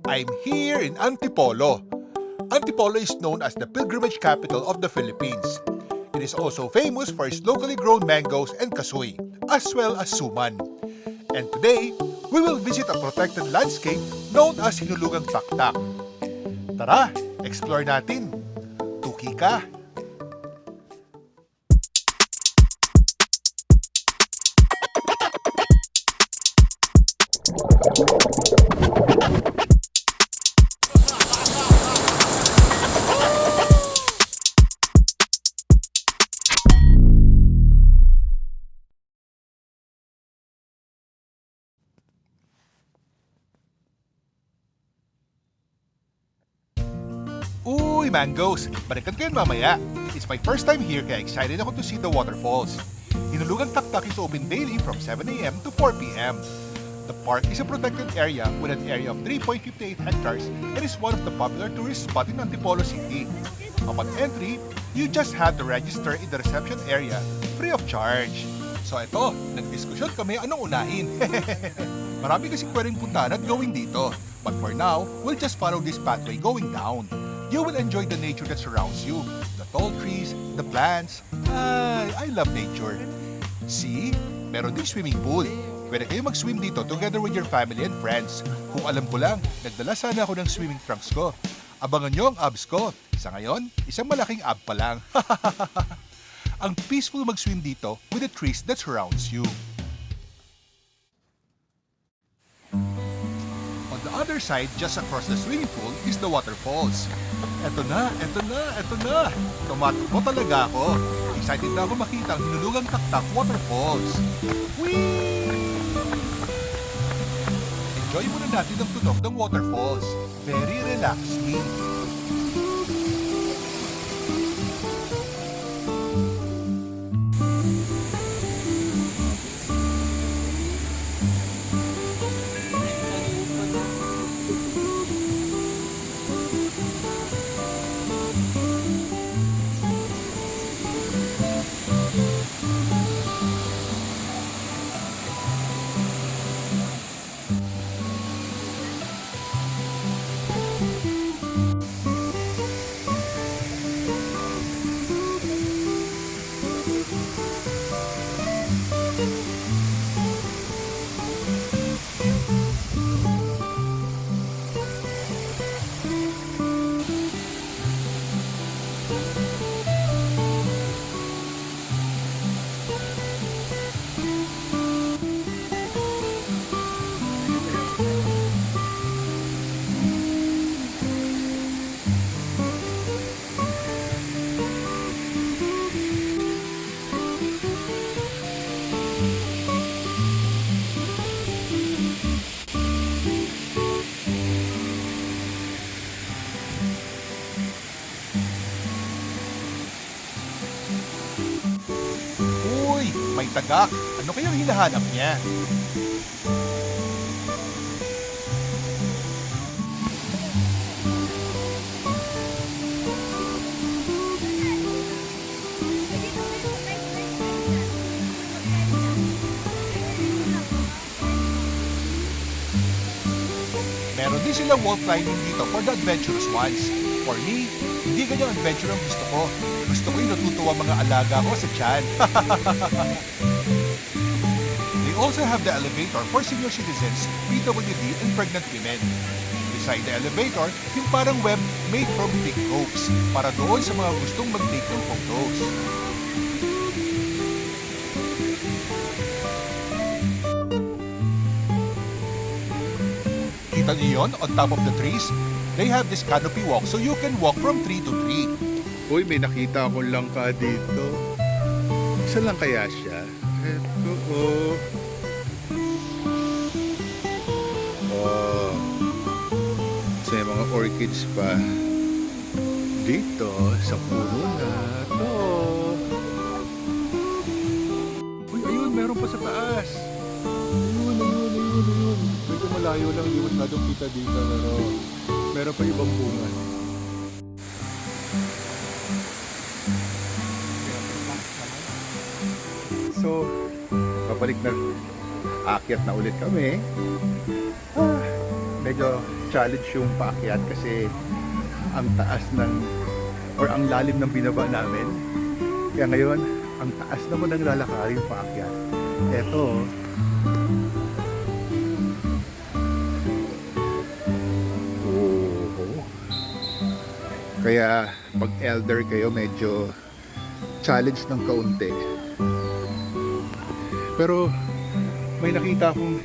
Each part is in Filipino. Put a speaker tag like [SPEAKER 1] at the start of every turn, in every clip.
[SPEAKER 1] I'm here in Antipolo. Antipolo is known as the pilgrimage capital of the Philippines. It is also famous for its locally grown mangoes and kasoy, as well as suman. And today, we will visit a protected landscape known as Hinulugang Taktak. Tara, explore natin. Tuki ka! Uy, mangoes! Balikan ko yun mamaya. It's my first time here kaya excited ako to see the waterfalls. Hinulugang Taktak is open daily from 7 a.m. to 4 p.m. The park is a protected area with an area of 3.58 hectares and is one of the popular tourist spots in Antipolo City. Upon entry, you just have to register in the reception area free of charge. So ito, nagdiskusyon kami anong unahin. Marami kasing pwedeng puntahan at gawin dito. But for now, we'll just follow this pathway going down. You will enjoy the nature that surrounds you. The tall trees, the plants. I love nature. See? Meron ding swimming pool. Pwede kayo mag-swim dito together with your family and friends. Kung alam ko lang, nagdala sana ako ng swimming trunks ko. Abangan nyo ang abs ko. Sa ngayon, isang malaking ab pa lang. Ang peaceful mag-swim dito with the trees that surrounds you. On the other side, just across the swimming pool, is the waterfalls. Eto na, eto na, eto na! Tumatakbo talaga ako. Excited na ako makita ang Hinulugang Taktak Waterfalls. Whee! Enjoy muna natin ang tunog ng waterfalls. Very relaxing. Uy, may tagak. Ano kayang hinahanap niya? Meron din silang wall climbing dito for the adventurous ones. For me, hindi ganyang adventure ang gusto ko. Gusto ko yung natutuwa mga alaga ko sa tiyan. They also have the elevator for senior citizens, PWD, and pregnant women. Beside the elevator, yung parang web made from thick ropes para doon sa mga gustong mag-take ng photos. Kita niyo yun on top of the trees? They have this canopy walk so you can walk from tree to tree.
[SPEAKER 2] Uy, may nakita akong langka dito. Isa lang kaya siya? Eto, oh. Oh. Sa mga orchids pa. Dito, sa puno na to. Uy, ayun, meron pa sa taas. Ayun. Medyo malayo lang, hindi masyadong kita dito. Pero meron pa ibang bunga. So, babalik na. Aakyat na ulit kami. medyo challenge yung paakyat kasi ang taas ng or ang lalim ng binaba namin. Kaya ngayon, ang taas naman ng lalakarin yung paakyat. Eto, kaya pag elder kayo, medyo challenge ng kaunti. Pero may nakita akong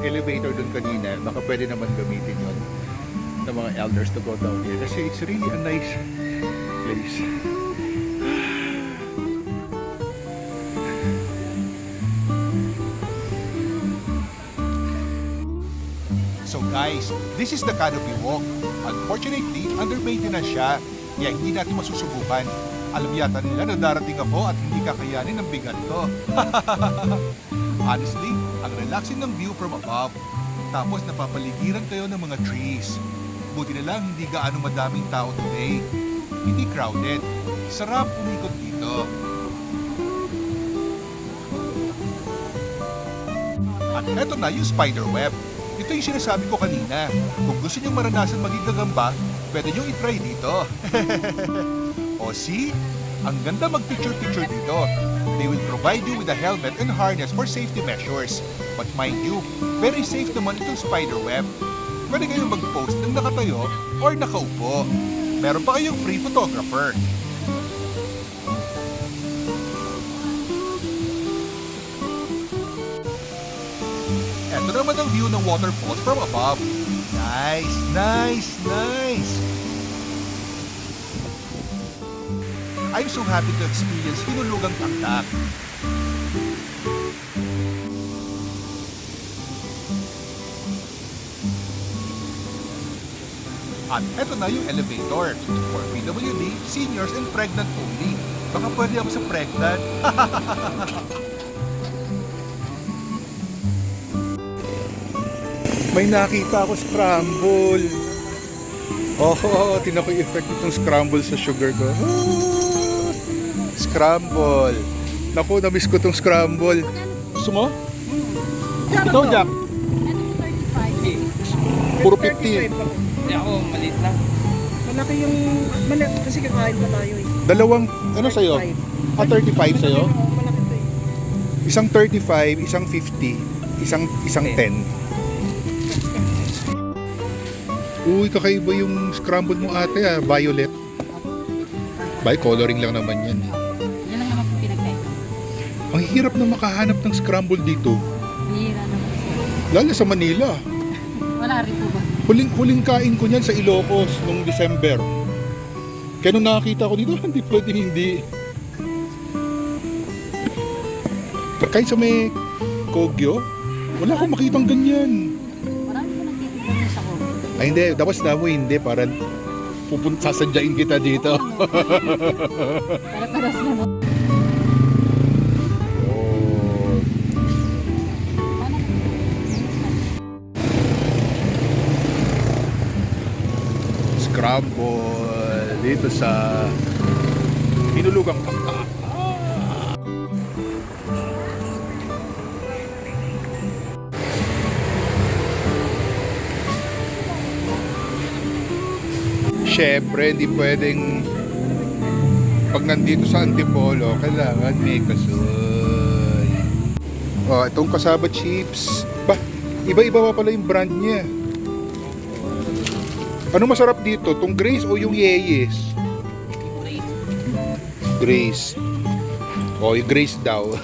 [SPEAKER 2] elevator doon kanina. Baka pwede naman gamitin yon ng mga elders to go down here. Kasi it's really a nice place.
[SPEAKER 1] So guys, this is the canopy walk. Unfortunately, under maintenance siya, kaya hindi natin masusubukan. Alam yata nila na darating ako at hindi kakayanin ng bigat ko. Honestly, ang relaxing ng view from above. Tapos napapaligiran kayo ng mga trees. Buti na lang hindi gaano madaming tao today. Hindi crowded. Sarap umikot dito. At eto na yung spider web. Ito yung sinasabi ko kanina. Kung gusto nyo maranasan maging gagamba, pwede nyo itry dito. O see? Ang ganda mag-picture-picture dito. They will provide you with a helmet and harness for safety measures. But mind you, very safe naman itong spider web. Pwede kayong mag-post ng nakatayo or nakaupo. Meron pa kayong free photographer. Ito naman ang view ng waterfalls from above. Nice, nice, nice! I'm so happy to experience Hinulugang Taktak. At eto na yung elevator for PWD, seniors, and pregnant only. Baka pwede ako sa pregnant.
[SPEAKER 2] May nakita ako scramble. Oh, tinan ko yung effect itong scramble sa sugar ko. Scramble. Naku, na-miss ko itong scramble. Gusto mo? Ikaw, Jack. Puro 50.
[SPEAKER 3] Hindi ako, maliit lang.
[SPEAKER 4] Malaki yung... kasi kakain pa tayo eh.
[SPEAKER 2] Dalawang, ano sa'yo? 35 sa'yo?
[SPEAKER 4] Malaki to eh.
[SPEAKER 2] Isang 35, isang 50, isang 10. Uy, kakaiba yung scramble mo ate violet. By coloring lang naman yan.
[SPEAKER 5] Yan lang naman po pinagkaiba.
[SPEAKER 2] Ang hirap na makahanap ng scramble dito.
[SPEAKER 5] Bihira naman po.
[SPEAKER 2] Lalo sa Manila.
[SPEAKER 5] Wala rin po ba?
[SPEAKER 2] Huling kain ko niyan sa Ilocos nung December. Kaya nung nakakita ko dito, hindi pwede hindi. Kahit sa may Kogyo, wala akong makitang ganyan.
[SPEAKER 5] Marami po nagtitignan sa ko.
[SPEAKER 2] Ay hindi, dapat mo hindi para sasadyain kita dito.
[SPEAKER 5] Para-paras naman.
[SPEAKER 2] Oh. Scramble dito sa Hinulugang Taktak. Siyempre, hindi pwedeng pag nandito sa Antipolo, kailangan may kasoy. Oh, itong Kasaba chips. Ba, iba-iba pa pala yung brand niya. Ano masarap dito? Tong Grace o yung Yeyes? Grace. Oh, yung Grace daw.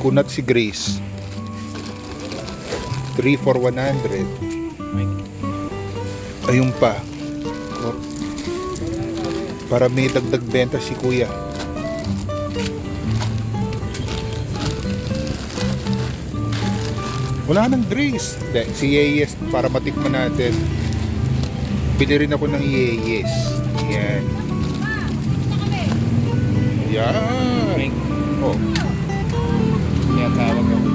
[SPEAKER 2] Kunat si Grace. 3 for 100. Ayun pa. Oh. Para may dagdag benta si kuya. Wala nang Grace. De, si Yeyes para matikman natin. Bili rin ako ng Yeyes. Yan. Yan. Oh.
[SPEAKER 3] Kaya tawag ako.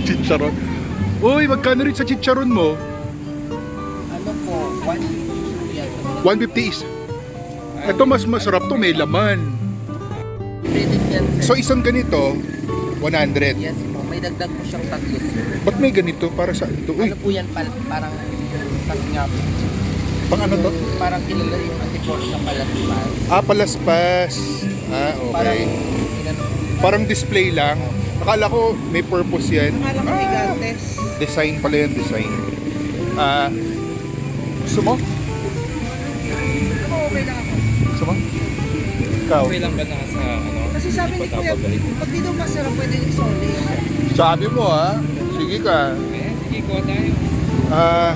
[SPEAKER 2] Chicharon. Uy, magkano rin sa chicharon mo?
[SPEAKER 3] Ano po, 150 yan.
[SPEAKER 2] 150 is. Ito mas masarap to, may laman.
[SPEAKER 3] Credit yan.
[SPEAKER 2] So isang ganito, 100.
[SPEAKER 3] Yes po, may may dagdag po siyang tatlo, sir.
[SPEAKER 2] Ba't may ganito? Para saan ito? Uy,
[SPEAKER 3] Ano po yan, parang, kasi nga po,
[SPEAKER 2] pang ano to?
[SPEAKER 3] parang kilala yung antipolo sa palaspas.
[SPEAKER 2] Ah, palaspas. Ah,
[SPEAKER 3] Parang,
[SPEAKER 2] okay.
[SPEAKER 3] inano,
[SPEAKER 2] Parang display lang. Akala ko may purpose yan.
[SPEAKER 4] Akala ko may gantes.
[SPEAKER 2] Design pala yan, design. Ah, gusto mo?
[SPEAKER 4] Ako okay lang ako.
[SPEAKER 2] Gusto mo? Ikaw?
[SPEAKER 3] okay lang ba nasa, ano?
[SPEAKER 4] Kasi sabi ni Kuya, pag di daw masarap, pwede isoli.
[SPEAKER 2] Sabi mo ha? Sige ka.
[SPEAKER 3] Eh, sige, kuha tayo.
[SPEAKER 2] Ah,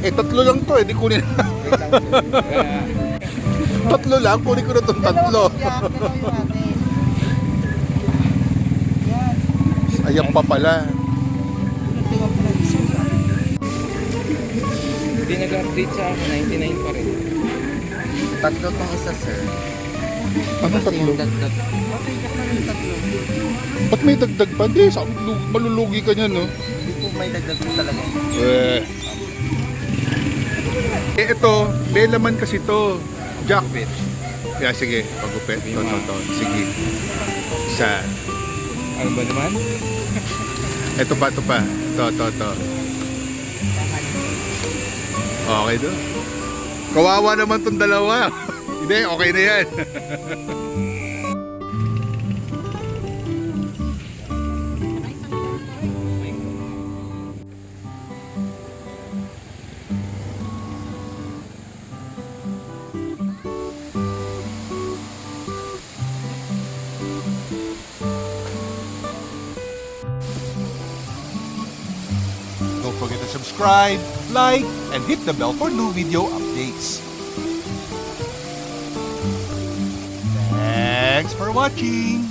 [SPEAKER 2] tatlo lang to, di kunin.
[SPEAKER 3] Wait lang, sir.
[SPEAKER 2] Tatlo lang, kunin ko na tong tatlo.
[SPEAKER 4] Dalawa yung atin. Yan.
[SPEAKER 2] Ayan pa pala.
[SPEAKER 4] Nagtiwa pa lang isa.
[SPEAKER 3] Hindi nag-update sa akin, 99 pa rin. Tatlo tong isa, sir.
[SPEAKER 2] Ano
[SPEAKER 3] Kasi
[SPEAKER 2] tatlo?
[SPEAKER 3] yung dagdag.
[SPEAKER 4] Okay, yak na yung tatlo.
[SPEAKER 2] Ba't may dagdag pa? Hindi, malulugi ka niyan, no?
[SPEAKER 3] Hindi po may dagdag po talaga.
[SPEAKER 2] Ito, may laman kasi to. Jackpot. Yeah, sige, pagupit. To. Sige. Isa.
[SPEAKER 3] Ano ba naman?
[SPEAKER 2] Ito pa. To. Okay do. Kawawa naman tong dalawa. Hindi, okay na yan.
[SPEAKER 1] Don't forget to subscribe, like, and hit the bell for new video updates. Thanks for watching!